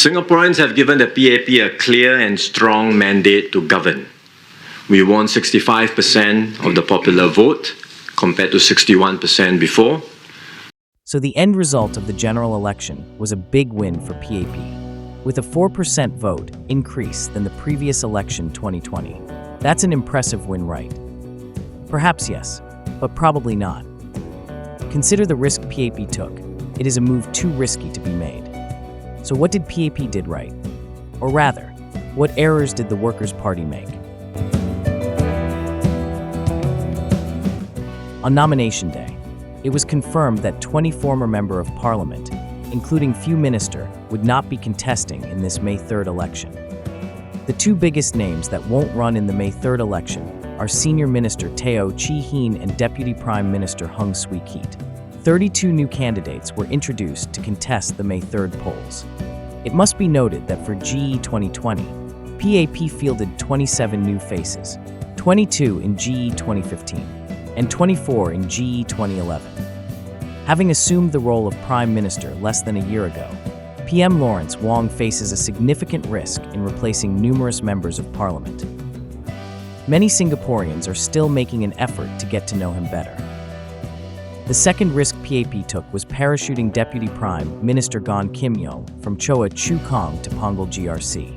Singaporeans have given the PAP a clear and strong mandate to govern. We won 65% of the popular vote, compared to 61% before. So the end result of the general election was a big win for PAP, with a 4% vote increase than the previous election 2020. That's an impressive win, right? Perhaps yes, but probably not. Consider the risk PAP took. It is a move too risky to be made. So what did PAP did right? Or rather, what errors did the Workers' Party make? On nomination day, it was confirmed that 20 former Member of Parliament, including few minister, would not be contesting in this May 3rd election. The two biggest names that won't run in the May 3rd election are Senior Minister Teo Chee Hean and Deputy Prime Minister Hung Swee Keat. 32 new candidates were introduced to contest the May 3rd polls. It must be noted that for GE 2020, PAP fielded 27 new faces, 22 in GE 2015, and 24 in GE 2011. Having assumed the role of Prime Minister less than a year ago, PM Lawrence Wong faces a significant risk in replacing numerous members of Parliament. Many Singaporeans are still making an effort to get to know him better. The second risk PAP took was parachuting Deputy Prime Minister Gan Kim Yong from Choa Chu Kang to Ponggol GRC.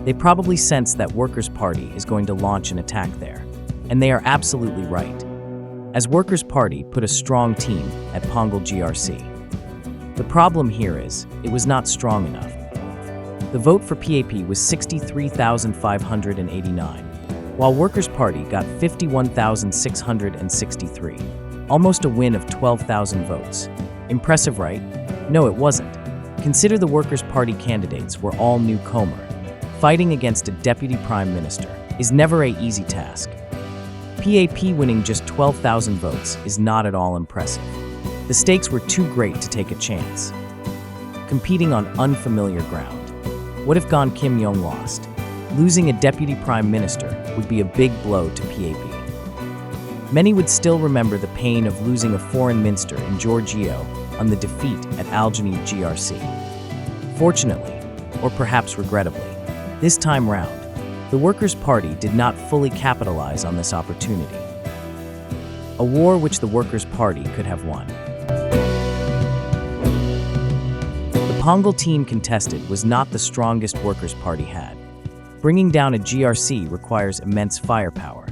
They probably sense that Workers' Party is going to launch an attack there, and they are absolutely right, as Workers' Party put a strong team at Pongal GRC. The problem here is, it was not strong enough. The vote for PAP was 63,589, while Workers' Party got 51,663. Almost a win of 12,000 votes. Impressive, right? No, it wasn't. Consider the Workers' Party candidates were all newcomer. Fighting against a deputy prime minister is never an easy task. PAP winning just 12,000 votes is not at all impressive. The stakes were too great to take a chance. Competing on unfamiliar ground. What if Gan Kim Yong lost? Losing a deputy prime minister would be a big blow to PAP. Many would still remember the pain of losing a foreign minister in Giorgio on the defeat at Ponggol GRC. Fortunately, or perhaps regrettably, this time round, the Workers' Party did not fully capitalize on this opportunity. A war which the Workers' Party could have won. The Pongal team contested was not the strongest Workers' Party had. Bringing down a GRC requires immense firepower.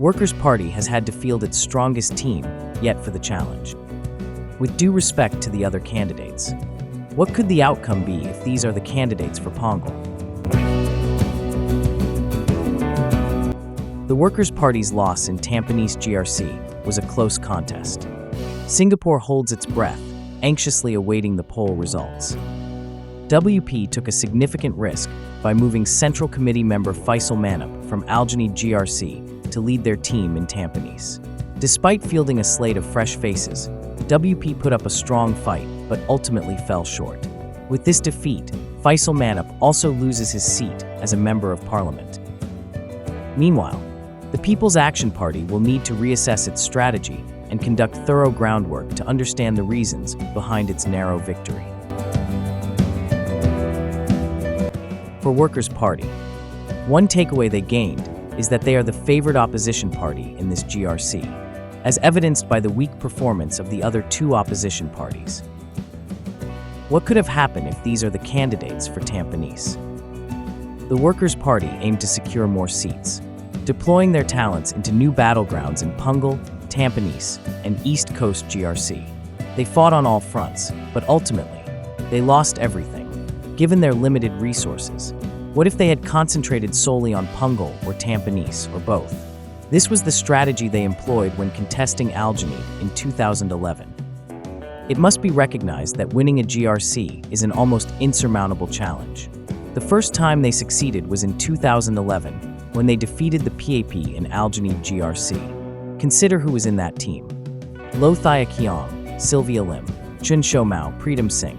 Workers' Party has had to field its strongest team yet for the challenge. With due respect to the other candidates, what could the outcome be if these are the candidates for Pongal? The Workers' Party's loss in Tamp GRC was a close contest. Singapore holds its breath, anxiously awaiting the poll results. WP took a significant risk by moving Central Committee member Faisal Manap from Ponggol GRC to lead their team in Tampines. Despite fielding a slate of fresh faces, WP put up a strong fight but ultimately fell short. With this defeat, Faisal Manap also loses his seat as a Member of Parliament. Meanwhile, the People's Action Party will need to reassess its strategy and conduct thorough groundwork to understand the reasons behind its narrow victory. For Workers' Party, one takeaway they gained is that they are the favored opposition party in this GRC, as evidenced by the weak performance of the other two opposition parties. What could have happened if these are the candidates for Tampines? The Workers' Party aimed to secure more seats, deploying their talents into new battlegrounds in Pongal, Tampines, and East Coast GRC. They fought on all fronts, but ultimately, they lost everything, given their limited resources. What if they had concentrated solely on Pongal or Tampines, or both? This was the strategy they employed when contesting Pongal in 2011. It must be recognized that winning a GRC is an almost insurmountable challenge. The first time they succeeded was in 2011, when they defeated the PAP in Pongal GRC. Consider who was in that team. Loh Thia Kiong, Sylvia Lim, Chun Shou Mao, Pritam Singh,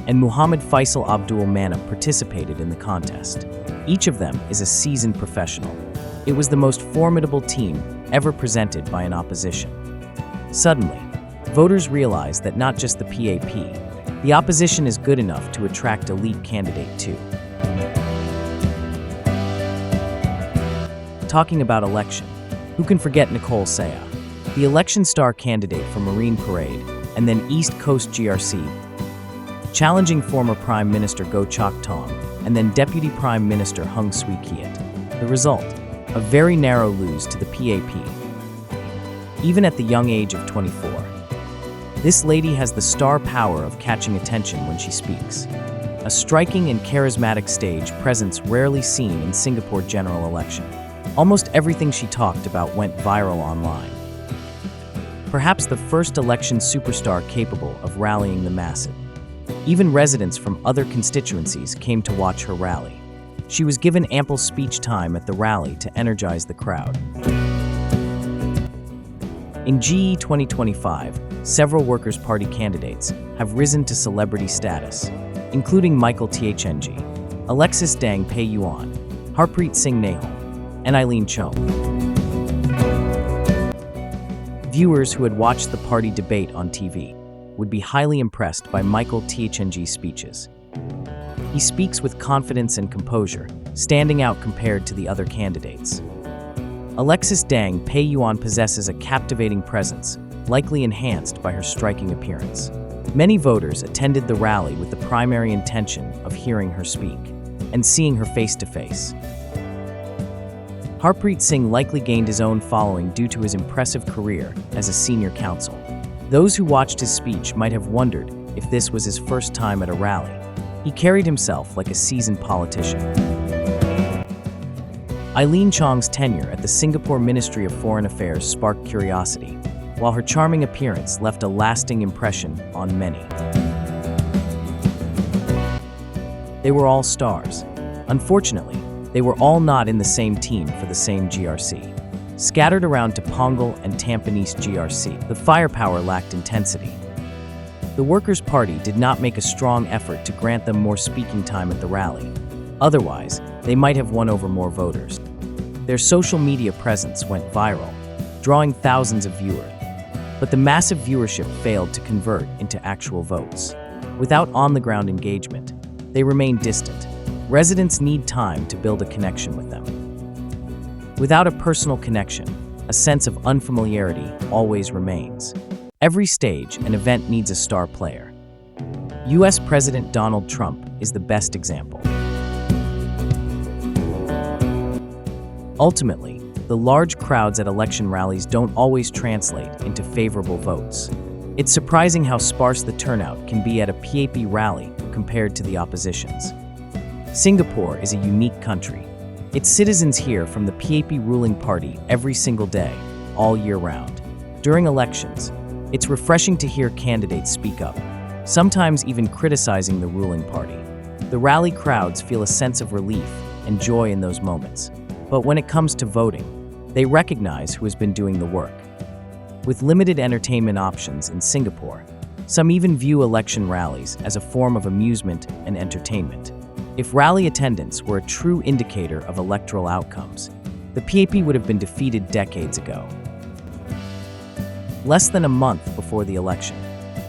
and Muhammad Faisal Abdul Manap participated in the contest. Each of them is a seasoned professional. It was the most formidable team ever presented by an opposition. Suddenly, voters realized that not just the PAP, The opposition is good enough to attract elite candidate too. Talking about election, who can forget Nicole Seiya, the election star candidate for Marine Parade and then East Coast GRC, challenging former Prime Minister Goh Chok Tong and then Deputy Prime Minister Hung Swee Keat. The result, a very narrow lose to the PAP. Even at the young age of 24, this lady has the star power of catching attention when she speaks. A striking and charismatic stage presence rarely seen in Singapore general election. Almost everything she talked about went viral online. Perhaps the first election superstar capable of rallying the masses. Even residents from other constituencies came to watch her rally. She was given ample speech time at the rally to energize the crowd. In GE 2025, several Workers' Party candidates have risen to celebrity status, including Michael Thng, Alexis Dang Pei Yuan, Harpreet Singh Nahal, and Eileen Chung. Viewers who had watched the party debate on TV would be highly impressed by Michael Thng's speeches. He speaks with confidence and composure, standing out compared to the other candidates. Alexis Dang Pei Yuan possesses a captivating presence, likely enhanced by her striking appearance. Many voters attended the rally with the primary intention of hearing her speak and seeing her face-to-face. Harpreet Singh likely gained his own following due to his impressive career as a senior counsel. Those who watched his speech might have wondered if this was his first time at a rally. He carried himself like a seasoned politician. Eileen Chong's tenure at the Singapore Ministry of Foreign Affairs sparked curiosity, while her charming appearance left a lasting impression on many. They were all stars. Unfortunately, they were all not in the same team for the same GRC. Scattered around to Ponggol and Tamp GRC, the firepower lacked intensity. The Workers' Party did not make a strong effort to grant them more speaking time at the rally. Otherwise, they might have won over more voters. Their social media presence went viral, drawing thousands of viewers. But the massive viewership failed to convert into actual votes. Without on-the-ground engagement, they remained distant. Residents need time to build a connection with them. Without a personal connection, a sense of unfamiliarity always remains. Every stage and event needs a star player. US President Donald Trump is the best example. Ultimately, the large crowds at election rallies don't always translate into favorable votes. It's surprising how sparse the turnout can be at a PAP rally compared to the opposition's. Singapore is a unique country. Its citizens hear from the PAP ruling party every single day, all year round. During elections, it's refreshing to hear candidates speak up, sometimes even criticizing the ruling party. The rally crowds feel a sense of relief and joy in those moments. But when it comes to voting, they recognize who has been doing the work. With limited entertainment options in Singapore, some even view election rallies as a form of amusement and entertainment. If rally attendance were a true indicator of electoral outcomes, the PAP would have been defeated decades ago. Less than a month before the election,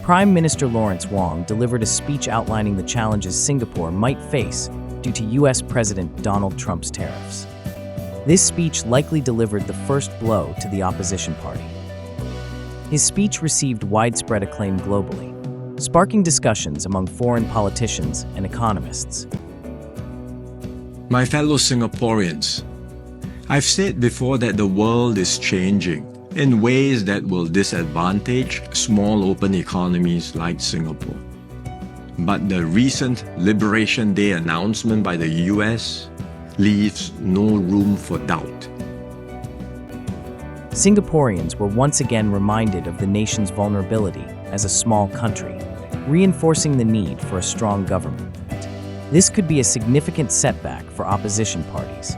Prime Minister Lawrence Wong delivered a speech outlining the challenges Singapore might face due to US President Donald Trump's tariffs. This speech likely delivered the first blow to the opposition party. His speech received widespread acclaim globally, sparking discussions among foreign politicians and economists. My fellow Singaporeans, I've said before that the world is changing in ways that will disadvantage small open economies like Singapore. But the recent Liberation Day announcement by the US leaves no room for doubt. Singaporeans were once again reminded of the nation's vulnerability as a small country, reinforcing the need for a strong government. This could be a significant setback for opposition parties.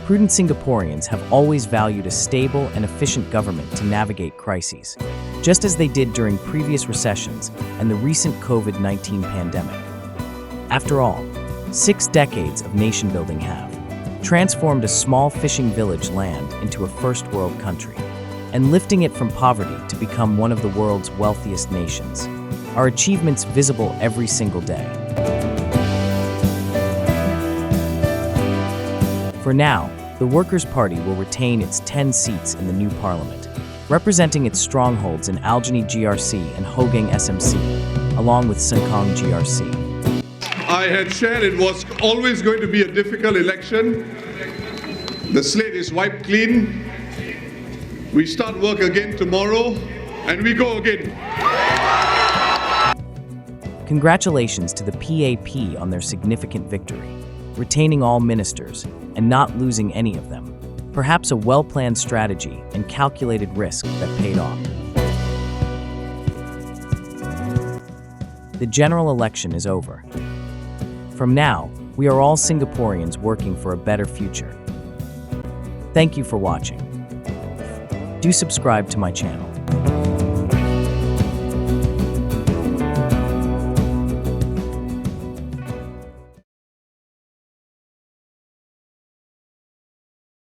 Prudent Singaporeans have always valued a stable and efficient government to navigate crises, just as they did during previous recessions and the recent COVID-19 pandemic. After all, 6 decades of nation-building have transformed a small fishing village land into a first-world country, and lifting it from poverty to become one of the world's wealthiest nations. our achievements visible every single day. For now, the Workers' Party will retain its 10 seats in the new parliament, representing its strongholds in Ponggol GRC and Hogang SMC, along with Sengkang GRC. I had shared it was always going to be a difficult election. The slate is wiped clean. We start work again tomorrow, and we go again. Congratulations to the PAP on their significant victory, retaining all ministers and not losing any of them. Perhaps a well-planned strategy and calculated risk that paid off. The general election is over. From now, we are all Singaporeans working for a better future. Thank you for watching. Do subscribe to my channel.